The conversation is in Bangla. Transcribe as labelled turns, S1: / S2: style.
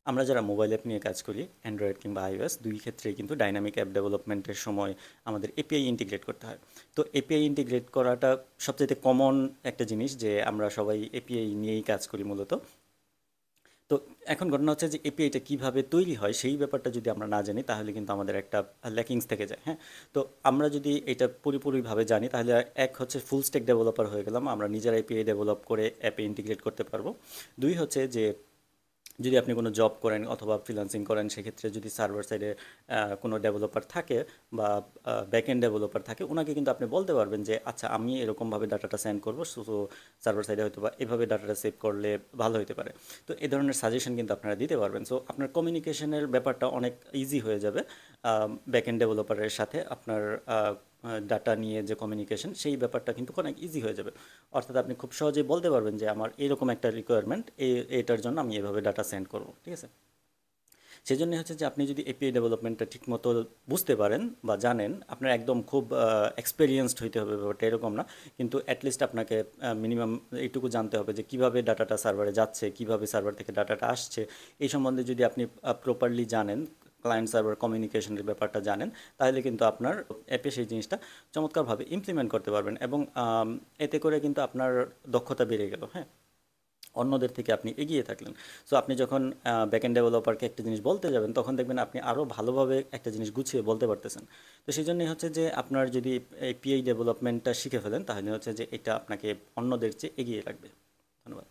S1: আমরা যারা মোবাইল অ্যাপ নিয়ে কাজ করি, অ্যান্ড্রয়েড কিংবা iOS দুই ক্ষেত্রেই কিন্তু ডাইনামিক অ্যাপ ডেভেলপমেন্টের সময় আমাদের এপিআই ইন্টিগ্রেট করতে হয়। তো এপিআই ইন্টিগ্রেট করাটা সবচাইতে কমন একটা জিনিস, যে আমরা সবাই এপিআই নিয়েই কাজ করি মূলত। তো এখন ঘটনা হচ্ছে যে এপিআইটা কিভাবে তৈরি হয় সেই ব্যাপারটা যদি আমরা না জানি, তাহলে কিন্তু আমাদের একটা ল্যাকিংস থেকে যায়। হ্যাঁ, তো আমরা যদি এটা পুরোপুরিভাবে জানি, তাহলে এক হচ্ছে ফুল স্ট্যাক ডেভেলপার হয়ে গেলাম, আমরা নিজেরা এপিআই ডেভেলপ করে অ্যাপে ইন্টিগ্রেট করতে পারবো। দুই হচ্ছে যে যদি আপনি কোনো জব করেন অথবা ফ্রিল্যান্সিং করেন, সেক্ষেত্রে যদি সার্ভার সাইডে কোনো ডেভেলপার থাকে বা ব্যাকএন্ড ডেভেলপার থাকে, ওনাকে কিন্তু আপনি বলতে পারবেন যে আচ্ছা আমি এরকমভাবে ডাটাটা সেন্ড করবো, সো সার্ভার সাইডে হয়তো বা এভাবে ডাটাটা সেভ করলে ভালো হতে পারে। তো এই ধরনের সাজেশন কিন্তু আপনারা দিতে পারবেন। সো আপনার কমিউনিকেশনের ব্যাপারটা অনেক ইজি হয়ে যাবে ব্যাকএন্ড ডেভেলপারের সাথে। আপনার ডাটা নিয়ে যে কমিউনিকেশন, সেই ব্যাপারটা কিন্তু অনেক ইজি হয়ে যাবে। অর্থাৎ আপনি খুব সহজেই বলতে পারবেন যে আমার এরকম একটা রিকোয়ারমেন্ট, এটার জন্য আমি এভাবে ডাটা সেন্ড করব, ঠিক আছে? সেই জন্য হচ্ছে যে আপনি যদি এপিআই ডেভেলপমেন্টটা ঠিকমতো বুঝতে পারেন বা জানেন, আপনার একদম খুব এক্সপেরিয়েন্সড হইতে হবে ব্যাপারটা এরকম না, কিন্তু অ্যাটলিস্ট আপনাকে মিনিমাম এইটুকু জানতে হবে যে কিভাবে ডাটাটা সার্ভারে যাচ্ছে, কিভাবে সার্ভার থেকে ডাটাটা আসছে। এই সম্বন্ধে যদি আপনি প্রপারলি জানেন, ক্লায়েন্ট সার্ভার কমিউনিকেশনের ব্যাপারটা জানেন, তাহলে কিন্তু আপনার অ্যাপে সেই জিনিসটা চমৎকারভাবে ইমপ্লিমেন্ট করতে পারবেন। এবং এতে করে কিন্তু আপনার দক্ষতা বেড়ে গেল। হ্যাঁ, অন্যদের থেকে আপনি এগিয়ে থাকলেন। সো আপনি যখন ব্যাকএন্ড ডেভেলপারকে একটা জিনিস বলতে যাবেন, তখন দেখবেন আপনি আরও ভালোভাবে একটা জিনিস গুছিয়ে বলতে পারতেছেন। তো সেই জন্যই হচ্ছে যে আপনার যদি এপিআই ডেভেলপমেন্টটা শিখে ফেলেন, তাহলে হচ্ছে যে এটা আপনাকে অন্যদের চেয়ে এগিয়ে রাখবে। ধন্যবাদ।